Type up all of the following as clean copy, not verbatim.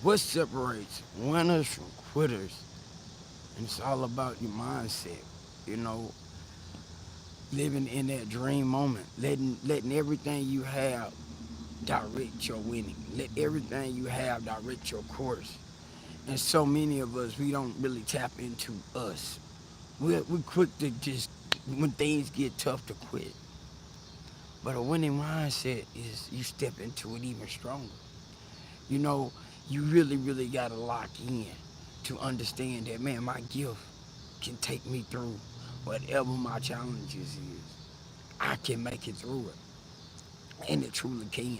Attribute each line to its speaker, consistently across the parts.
Speaker 1: What separates winners from quitters? And it's all about your mindset. You know, living in that dream moment, letting everything you have direct your winning. Let everything you have direct your course. And so many of us, we don't really tap into us. We're quick to just, when things get tough, to quit. But a winning mindset is you step into it even stronger. You know, you really, really got to lock in to understand that, man, my gift can take me through whatever my challenges is. I can make it through it. And it truly can.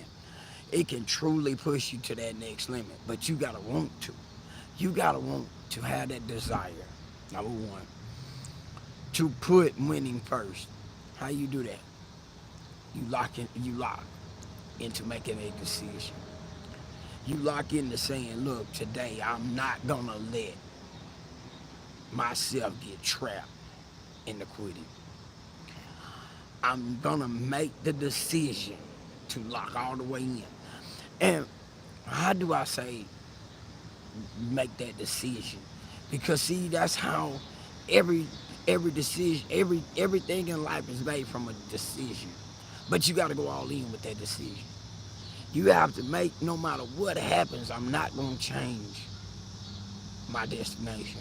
Speaker 1: It can truly push you to that next limit. But you got to want to. You got to want to have that desire. Number one, to put winning first. How you do that? You lock into making a decision. You lock into saying, look, today I'm not gonna let myself get trapped in the quitting. I'm gonna make the decision to lock all the way in. And how do I say make that decision? Because see, that's how every every decision, everything in life is made from a decision. But you got to go all in with that decision. You have to make, no matter what happens, I'm not going to change my destination.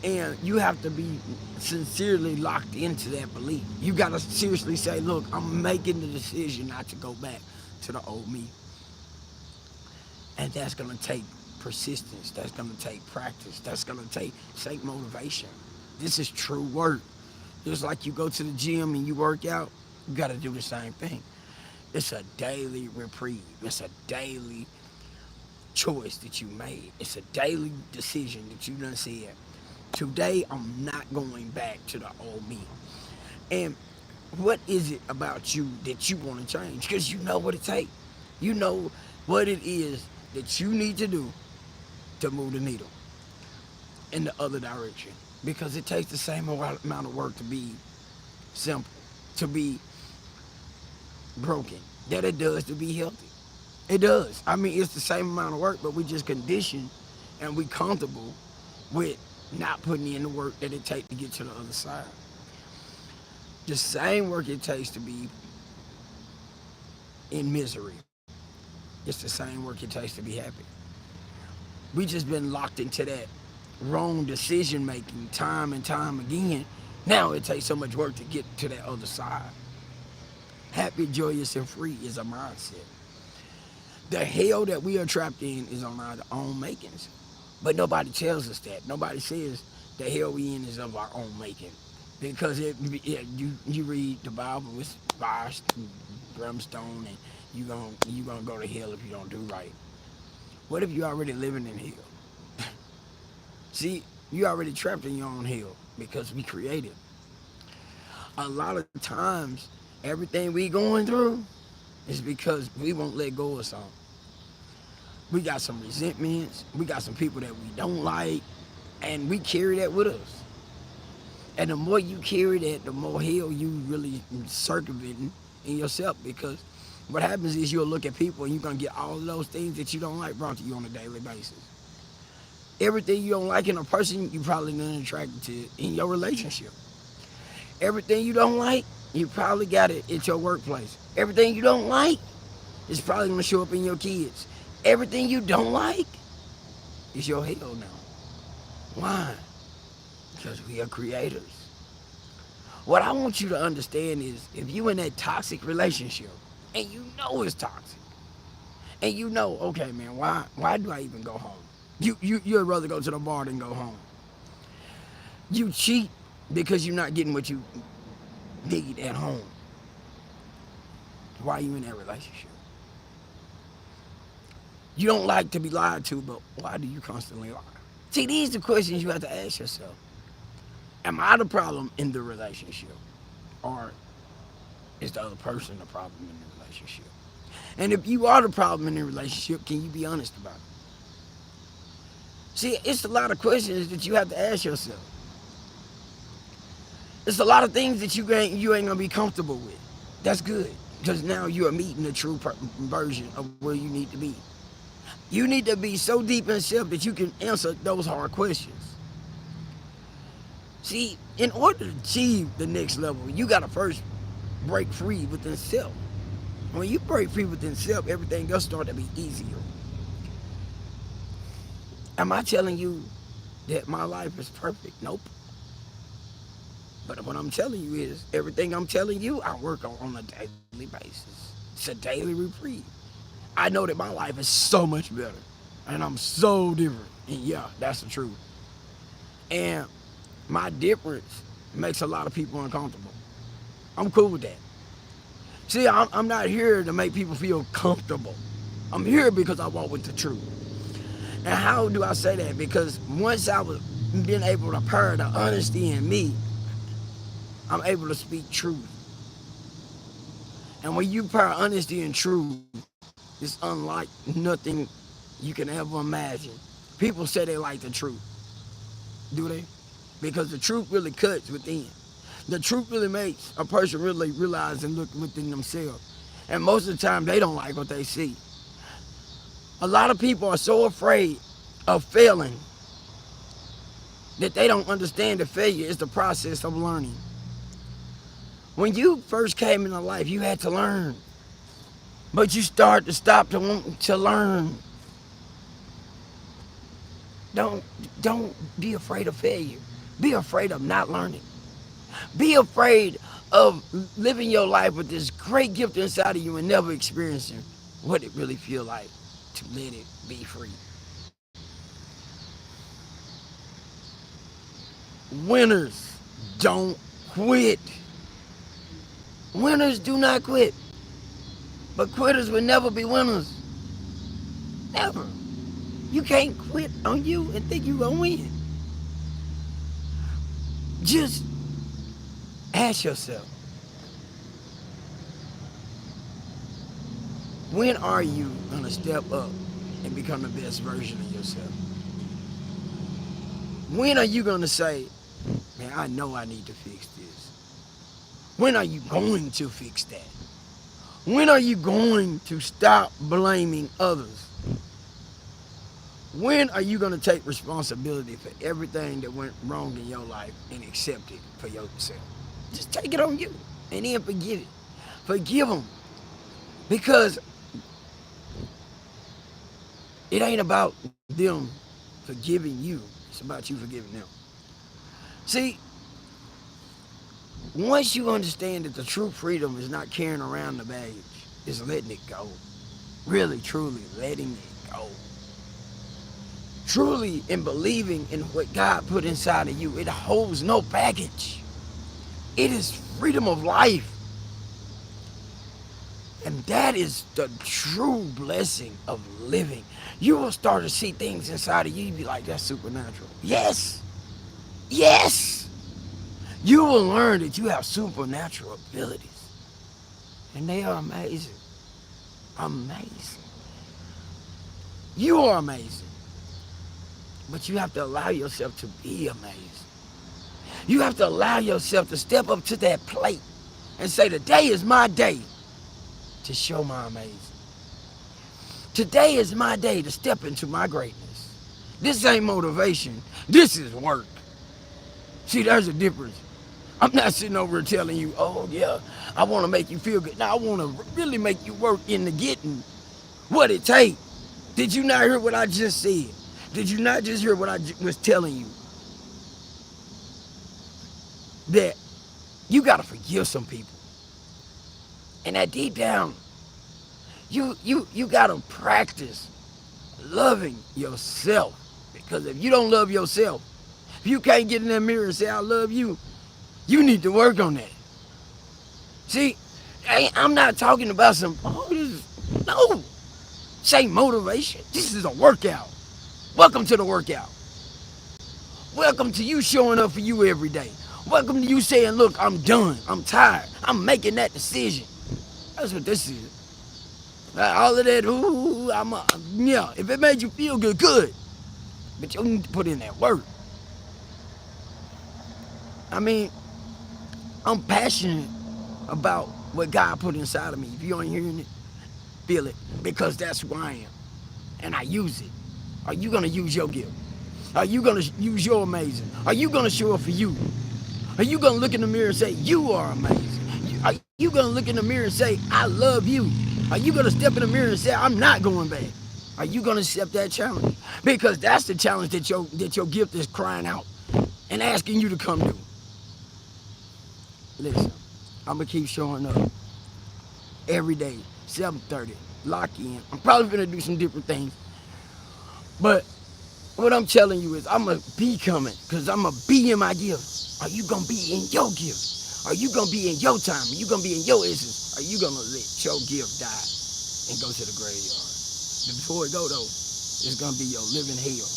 Speaker 1: And you have to be sincerely locked into that belief. You got to seriously say, look, I'm making the decision not to go back to the old me. And that's going to take persistence. That's going to take practice. That's going to take motivation. This is true work. Just like you go to the gym and you work out, you got to do the same thing. It's a daily reprieve. It's a daily choice that you made. It's a daily decision that you done said, today I'm not going back to the old me. And what is it about you that you want to change? Because you know what it takes. You know what it is that you need to do to move the needle in the other direction. Because it takes the same amount of work to be simple, to be broken, that it does to be healthy. It does. I mean, it's the same amount of work, but we just conditioned and we comfortable with not putting in the work that it takes to get to the other side. The same work it takes to be in misery, it's the same work it takes to be happy. We just been locked into that wrong decision making time and time again. Now it takes so much work to get to that other side. Happy, joyous, and free is a mindset. The hell that we are trapped in is on our own makings. But nobody tells us that. Nobody says the hell we in is of our own making. Because you read the Bible with fire, brimstone, and you gonna go to hell if you don't do right. What if you already living in hell? See, you already trapped in your own hell because we created. A lot of times, everything we going through is because we won't let go of something. We got some resentments. We got some people that we don't like, and we carry that with us. And the more you carry that, the more hell you really circumventing in yourself. Because what happens is you'll look at people and you're gonna get all of those things that you don't like brought to you on a daily basis. Everything you don't like in a person, you probably not attracted to in your relationship. Everything you don't like, you probably got it at your workplace. Everything you don't like is probably gonna show up in your kids. Everything you don't like is your hell now. Why? Because we are creators. What I want you to understand is if you in that toxic relationship and you know it's toxic, and you know, okay, man, why do I even go home? You'd rather go to the bar than go home. You cheat because you're not getting what you need at home. Why are you in that relationship? You don't like to be lied to, but why do you constantly lie? See, these are questions you have to ask yourself. Am I the problem in the relationship? Or is the other person the problem in the relationship? And if you are the problem in the relationship, can you be honest about it? See, it's a lot of questions that you have to ask yourself. It's a lot of things that you ain't gonna be comfortable with. That's good, because now you are meeting the true version of where you need to be. You need to be so deep in self that you can answer those hard questions. See, in order to achieve the next level, you got to first break free within self. When you break free within self, everything else start to be easier. Am I telling you that my life is perfect? Nope. But what I'm telling you is everything I'm telling you, I work on a daily basis. It's a daily reprieve. I know that my life is so much better. And I'm so different. And yeah, that's the truth. And my difference makes a lot of people uncomfortable. I'm cool with that. See, I'm not here to make people feel comfortable. I'm here because I walk with the truth. And how do I say that? Because once I was being able to pair the honesty in me, I'm able to speak truth. And when you pair honesty and truth, it's unlike nothing you can ever imagine. People say they like the truth. Do they? Because the truth really cuts within. The truth really makes a person really realize and look within themselves. And most of the time, they don't like what they see. A lot of people are so afraid of failing that they don't understand that failure is the process of learning. When you first came into life, you had to learn. But you start to stop to want to learn. Don't, don't be afraid of failure. Be afraid of not learning. Be afraid of living your life with this great gift inside of you and never experiencing what it really feels like to let it be free. Winners don't quit. Winners do not quit. But quitters will never be winners. Never. You can't quit on you and think you're going to win. Just ask yourself, when are you going to step up and become the best version of yourself? When are you going to say, man, I know I need to fix this? When are you going to fix that? When are you going to stop blaming others? When are you going to take responsibility for everything that went wrong in your life and accept it for yourself? Just take it on you and then forgive it. Forgive them. Because it ain't about them forgiving you. It's about you forgiving them. See, once you understand that the true freedom is not carrying around the baggage, it's letting it go. Really, truly letting it go. Truly in believing in what God put inside of you, it holds no baggage. It is freedom of life. And that is the true blessing of living. You will start to see things inside of you. You'll be like, that's supernatural. Yes. Yes. You will learn that you have supernatural abilities. And they are amazing. Amazing. You are amazing. But you have to allow yourself to be amazing. You have to allow yourself to step up to that plate and say, today is my day to show my amazing. Today is my day to step into my greatness. This ain't motivation. This is work. See, there's a difference. I'm not sitting over here telling you, oh yeah, I want to make you feel good. No, I want to really make you work into getting what it takes. Did you not hear what I just said? Did you not just hear what I was telling you? That you got to forgive some people. And that deep down, you got to practice loving yourself. Because if you don't love yourself, if you can't get in that mirror and say, I love you, you need to work on that. See, I'm not talking about some, no. Say motivation. This is a workout. Welcome to the workout. Welcome to you showing up for you every day. Welcome to you saying, look, I'm done. I'm tired. I'm making that decision. That's what this is. All of that, yeah, if it made you feel good, good. But you need to put in that work. I mean, I'm passionate about what God put inside of me. If you ain't hearing it, feel it. Because that's who I am. and I use it? Are you gonna use your gift? Are you gonna use your amazing? Are you gonna show up for you? Are you gonna look in the mirror and say, you are amazing? Are you gonna look in the mirror and say, I love you? Are you gonna step in the mirror and say, I'm not going back? Are you gonna accept that challenge? Because that's the challenge that your gift is crying out and asking you to come do. Listen, I'm gonna keep showing up every day, 7:30. Lock in. I'm probably gonna do some different things, but what I'm telling you is I'm gonna be coming because I'm gonna be in my gift. Are you gonna be in your gift? Are you gonna be in your time? Are you gonna be in your essence? Are you gonna let your gift die and go to the graveyard? Before it go though, it's gonna be your living hell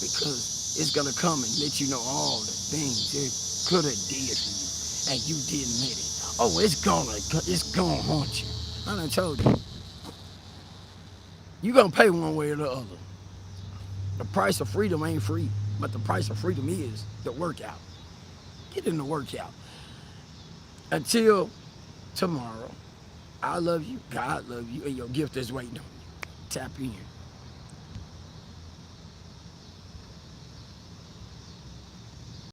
Speaker 1: because it's gonna come and let you know all the things it could have did for you and you didn't let it. Oh, it's gonna haunt you. I done told you. You gonna pay one way or the other. The price of freedom ain't free, but the price of freedom is the workout. Get in the workout. Until tomorrow, I love you, God love you, and your gift is waiting on you. Tap in.